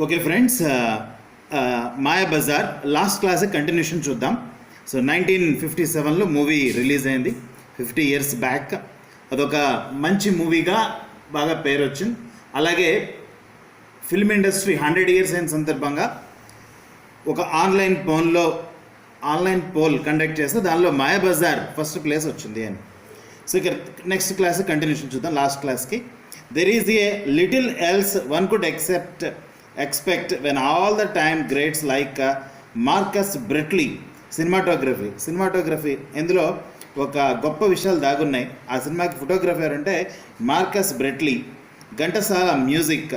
Okay friends, Mayabazar last class continuation చూద్దాం. So 1957లో movie release అయింది, 50 years back. అదొక మంచి మూవీగా బాగా పేరు వచ్చింది. అలాగే ఫిల్మ్ ఇండస్ట్రీ 100 years అయిన సందర్భంగా ఒక ఆన్లైన్ పోల్ కండక్ట్ చేస్తే దానిలో మాయాబజార్ ఫస్ట్ ప్లేస్ వచ్చింది అని. సో ఇక నెక్స్ట్ క్లాస్ కంటిన్యూషన్ చూద్దాం. లాస్ట్ క్లాస్కి there is a little else one could expect when all the time greats like Marcus Bartley cinematography ఇందులో ఒక గొప్ప విషయాలు దాగున్నాయి. ఆ సినిమాకి ఫోటోగ్రఫర్ అంటే Marcus Bartley, Ghantasala music,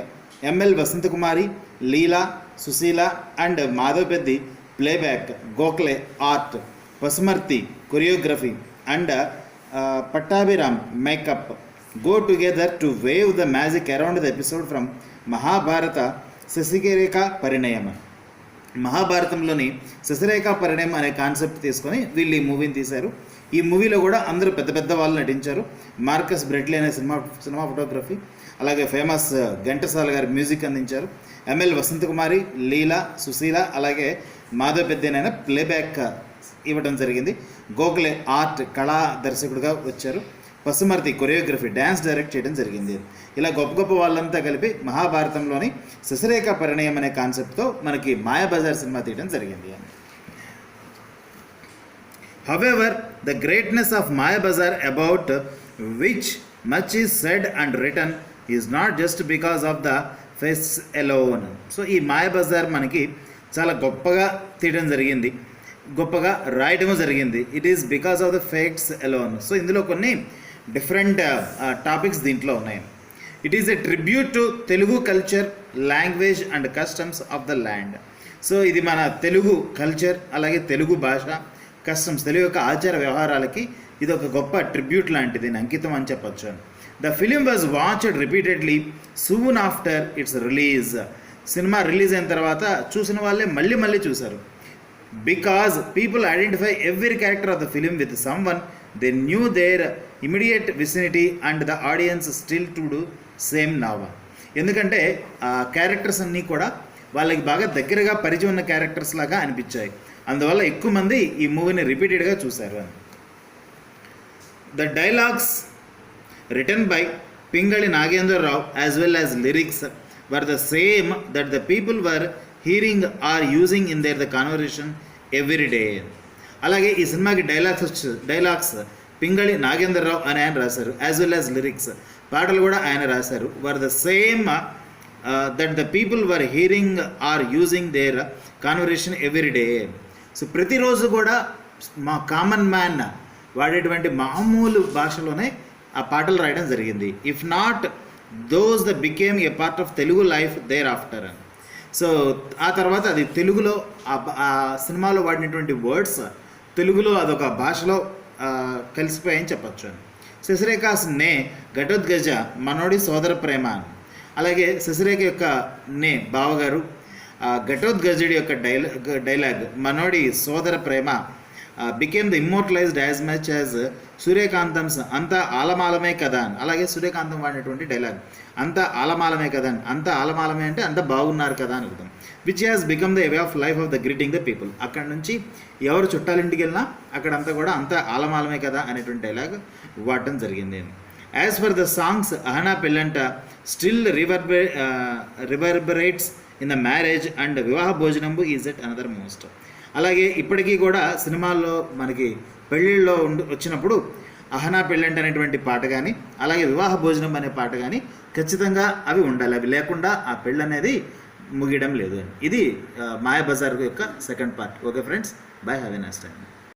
M L Vasanthakumari, Leela, Susheela and Madhav Peddi playback, Gokhale art, Pasumarthi choreography and Pattabhiram makeup go together to wave the magic around the episode from Mahabharata Sasirekha Parinayam. మహాభారతంలోని శశిరేఖ పరిణయం అనే కాన్సెప్ట్ తీసుకొని వీళ్ళు ఈ మూవీని తీశారు. ఈ మూవీలో కూడా అందరూ పెద్ద పెద్ద వాళ్ళు నటించారు. మార్కస్ బ్రెట్లీ అనే సినిమా ఫోటోగ్రఫీ, అలాగే ఫేమస్ ఘంటసాల గారి మ్యూజిక్ అందించారు. ఎంఎల్ వసంతకుమారి, లీలా, సుశీల, అలాగే మాధవ్ పెద్దేనైనా ప్లేబ్యాక్ ఇవ్వడం జరిగింది. గోఖలే ఆర్ట్ కళా దర్శకుడిగా వచ్చారు. పసుమర్తి కొరియోగ్రఫీ, డ్యాన్స్ డైరెక్ట్ చేయడం జరిగింది. ఇలా గొప్ప గొప్ప వాళ్ళంతా కలిపి మహాభారతంలోని శశిరేఖ పరిణయం అనే కాన్సెప్ట్తో మనకి మాయాబజార్ సినిమా తీయడం జరిగింది. However the greatness of Mayabazar about which much is said and written is not just because of the face alone. So ఈ మాయాబజార్ మనకి చాలా గొప్పగా తీయడం జరిగింది, గొప్పగా రాయటము జరిగింది. It is because of the facts alone. So ఇందులో కొన్ని డిఫరెంట్ టాపిక్స్ దీంట్లో ఉన్నాయి. It is a tribute to Telugu culture, language and customs of the land. So ఇది మన తెలుగు కల్చర్, అలాగే తెలుగు భాష, కస్టమ్స్, తెలుగు యొక్క ఆచార వ్యవహారాలకి ఇది ఒక గొప్ప ట్రిబ్యూట్ లాంటిది, అంకితం అని చెప్పొచ్చు. The film was watched repeatedly soon after it's release. Cinema release అయిన తర్వాత చూసిన వాళ్ళే మళ్ళీ మళ్ళీ చూశారు. Because people identify every character of the film with someone they knew their immediate vicinity and the audience still to do same now. ఎందుకంటే ఆ characters అన్నీ కూడా వాళ్ళకి బాగా దగ్గరగా పరిచయం ఉన్న క్యారెక్టర్స్ లాగా అనిపించాయి. అందువల్ల ఎక్కువ మంది ఈ మూవీని రిపీటెడ్గా చూశారు. The dialogues written by Pingali Nagendrarao as well as lyrics were the same that the people were hearing are using in their the conversation every day. అలాగే ఈ సినిమాకి డైలాగ్స్ పింగళి నాగేంద్రరావు అని ఆయన రాశారు, యాజ్ వెల్ యాజ్ లిరిక్స్, పాటలు కూడా ఆయన రాశారు. Were the same that the people were hearing are using their conversation every day. So ప్రతిరోజు కూడా మా కామన్ మ్యాన్ వాడేటువంటి మామూలు భాషలోనే ఆ పాటలు రాయడం జరిగింది. If not those the became a part of Telugu life thereafter. So ఆ తర్వాత అది తెలుగులో ఆ సినిమాలో వాడినటువంటి వర్డ్స్ తెలుగులో అదొక భాషలో కలిసిపోయాయని చెప్పచ్చు. శశిరేఖాస్ నే ఘటోద్గజ మనోడి సోదర ప్రేమ. అలాగే శశిరేఖ యొక్క నే బావగారు, ఘటోద్గజుడి యొక్క డైలాగ్ మనోడి సోదర ప్రేమ became the immortalised as much as Suryakantham's అంతా ఆలమాలమే కదా అని. అలాగే సూర్యకాంతం వాడినటువంటి డైలాగ్ అంతా ఆలమాలమే కదా అని. అంతా ఆలమాలమే అంటే అంతా బాగున్నారు కదా అని అర్థం. Which has become the way of life of the greeting the people. అక్కడ నుంచి ఎవరు చుట్టాలింటికి వెళ్ళినా అక్కడంతా కూడా అంతా ఆలమాలమే కదా అనేటువంటి డైలాగ్ వాడటం జరిగింది. As for the songs Ahana Pellanta still reverberates in the marriage and Vivaha Bhojanambu is at another most. అలాగే ఇప్పటికీ కూడా సినిమాల్లో మనకి పెళ్ళిళ్ళలో వచ్చినప్పుడు అహనా పెళ్ళంట అనేటువంటి పాట కానీ, అలాగే వివాహ భోజనం అనే పాట కానీ ఖచ్చితంగా అవి ఉండాలి. అవి లేకుండా ఆ పెళ్ళి అనేది ముగియడం లేదు. ఇది మాయాబజార్ యొక్క second part. Okay friends, by, have a nice time.